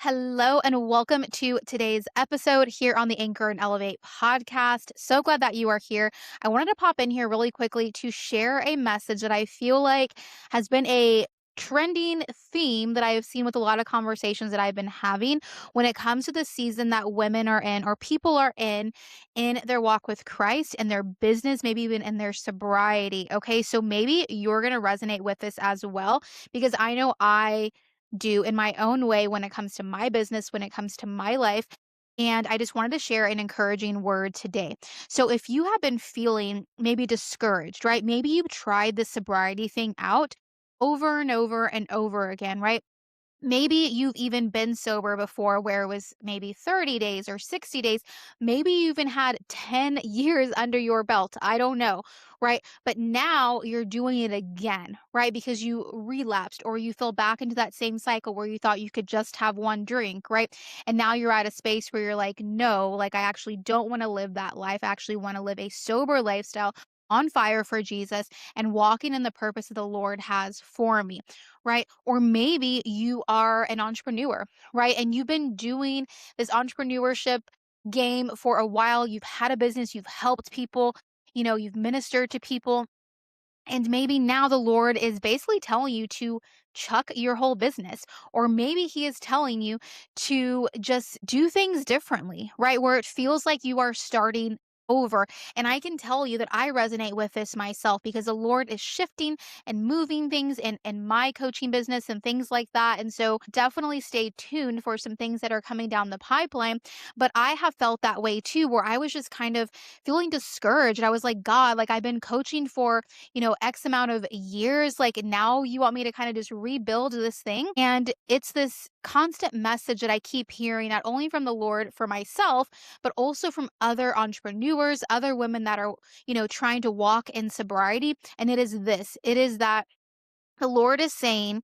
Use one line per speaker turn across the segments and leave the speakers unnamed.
Hello and welcome to today's episode here on the Anchor and Elevate podcast. So glad that you are here. I wanted to pop in here really quickly to share a message that I feel like has been a trending theme that I have seen with a lot of conversations that I've been having when it comes to the season that women are in or people are in their walk with Christ and their business, maybe even in their sobriety. Okay, so maybe you're going to resonate with this as well because I know I do in my own way when it comes to my business, when it comes to my life. And I just wanted to share an encouraging word today. So, if you have been feeling maybe discouraged, right? Maybe you've tried the sobriety thing out over and over and over again, right? Maybe you've even been sober before where it was maybe 30 days or 60 days. Maybe you even had 10 years under your belt. I don't know, right? But now you're doing it again, right? Because you relapsed or you fell back into that same cycle where you thought you could just have one drink, right? And now you're at a space where you're like, no, like I actually don't want to live that life. I actually want to live a sober lifestyle on fire for Jesus and walking in the purpose that the Lord has for me, right? Or maybe you are an entrepreneur, right? And you've been doing this entrepreneurship game for a while. You've had a business, you've helped people, you've ministered to people. And maybe now the Lord is basically telling you to chuck your whole business, or maybe He is telling you to just do things differently, right? Where it feels like you are starting over. And I can tell you that I resonate with this myself because the Lord is shifting and moving things in my coaching business and things like that. And so definitely stay tuned for some things that are coming down the pipeline. But I have felt that way too, where I was just kind of feeling discouraged. I was like, God, like I've been coaching for X amount of years. Like now you want me to kind of just rebuild this thing. And it's this constant message that I keep hearing, not only from the Lord for myself, but also from other entrepreneurs, other women that are, trying to walk in sobriety. And it is that the Lord is saying,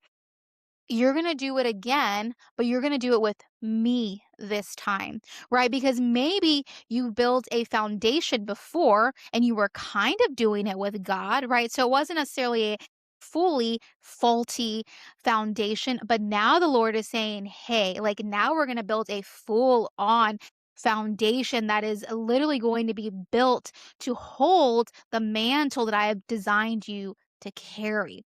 you're going to do it again, but you're going to do it with me this time, right? Because maybe you built a foundation before and you were kind of doing it with God, right? So it wasn't necessarily a fully faulty foundation, but now the Lord is saying, hey, like now we're going to build a full on foundation that is literally going to be built to hold the mantle that I have designed you to carry.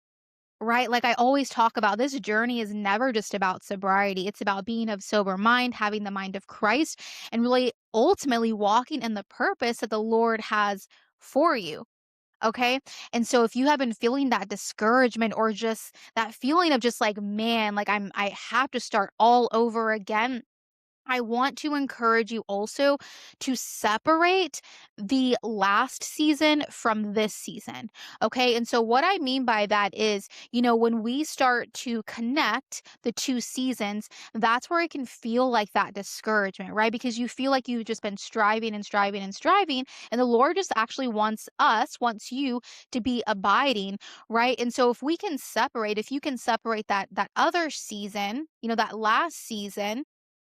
Right? Like I always talk about, this journey is never just about sobriety. It's about being of sober mind, having the mind of Christ, and really ultimately walking in the purpose that the Lord has for you. Okay. And so if you have been feeling that discouragement or just that feeling of just like, man, like I have to start all over again, I want to encourage you also to separate the last season from this season. Okay. And so, what I mean by that is, when we start to connect the two seasons, that's where it can feel like that discouragement, right? Because you feel like you've just been striving and striving and striving. And the Lord just actually wants you to be abiding, right? And so, if you can separate that other season, that last season,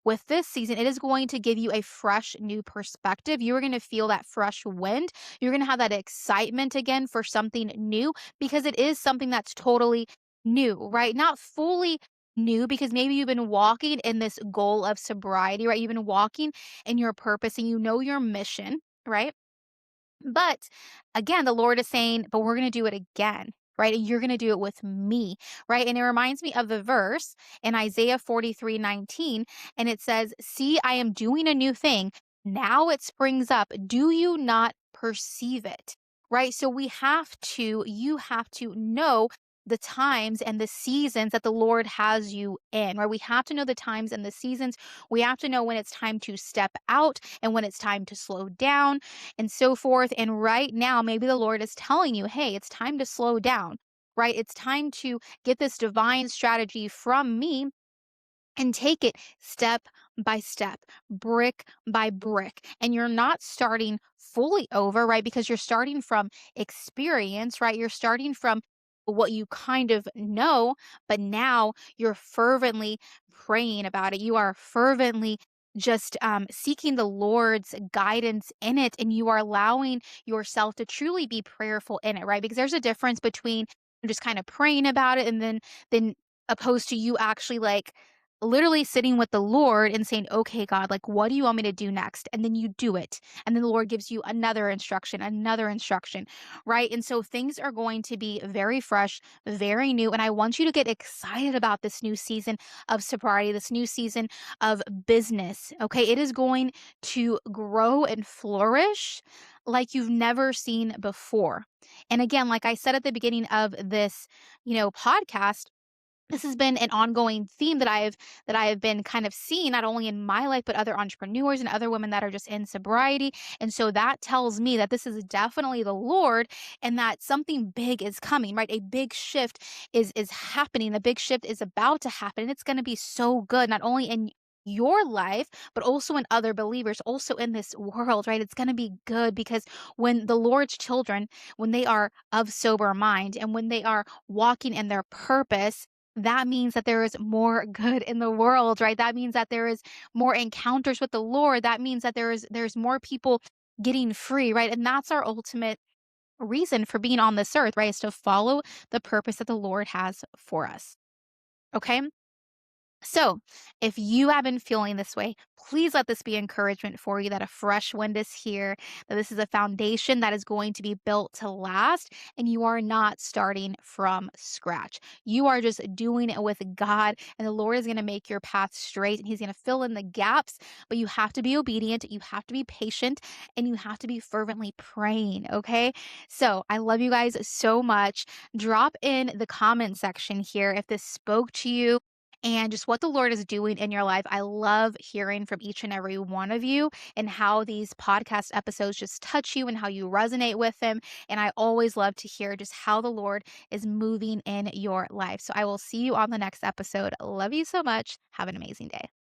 with this season, it is going to give you a fresh new perspective. You're going to feel that fresh wind. You're going to have that excitement again for something new because it is something that's totally new, right? Not fully new because maybe you've been walking in this goal of sobriety, right? You've been walking in your purpose and you know your mission, right? But again, the Lord is saying, but we're going to do it again, right? And you're going to do it with me, right? And it reminds me of the verse in Isaiah 43:19, and it says, see, I am doing a new thing. Now it springs up. Do you not perceive it? Right? So you have to know the times and the seasons that the Lord has you in, right? We have to know the times and the seasons. We have to know when it's time to step out and when it's time to slow down and so forth. And right now, maybe the Lord is telling you, hey, it's time to slow down, right? It's time to get this divine strategy from me and take it step by step, brick by brick. And you're not starting fully over, right? Because you're starting from experience, right? You're starting from what you kind of know, but now you're fervently praying about it. You are fervently just seeking the Lord's guidance in it, and you are allowing yourself to truly be prayerful in it, right? Because there's a difference between just kind of praying about it and then opposed to you actually literally sitting with the Lord and saying, "Okay, God, like, what do you want me to do next?" And then you do it. And then the Lord gives you another instruction, right? And so things are going to be very fresh, very new. And I want you to get excited about this new season of sobriety, this new season of business. Okay. It is going to grow and flourish like you've never seen before. And again, like I said at the beginning of this, podcast, this has been an ongoing theme that I have been kind of seeing not only in my life but other entrepreneurs and other women that are just in sobriety. And so that tells me that this is definitely the Lord and that something big is coming, right? A big shift is happening. A big shift is about to happen. And it's going to be so good not only in your life but also in other believers, also in this world, right? It's going to be good because when the Lord's children, when they are of sober mind and when they are walking in their purpose, that means that there is more good in the world, right? That means that there is more encounters with the Lord. That means that there's more people getting free, right? And that's our ultimate reason for being on this earth, right? Is to follow the purpose that the Lord has for us. Okay? So, if you have been feeling this way, please let this be encouragement for you that a fresh wind is here, that this is a foundation that is going to be built to last, and you are not starting from scratch. You are just doing it with God, and the Lord is going to make your path straight, and He's going to fill in the gaps. But you have to be obedient, you have to be patient, and you have to be fervently praying. Okay. So, I love you guys so much. Drop in the comment section here if this spoke to you and just what the Lord is doing in your life. I love hearing from each and every one of you and how these podcast episodes just touch you and how you resonate with them. And I always love to hear just how the Lord is moving in your life. So I will see you on the next episode. Love you so much. Have an amazing day.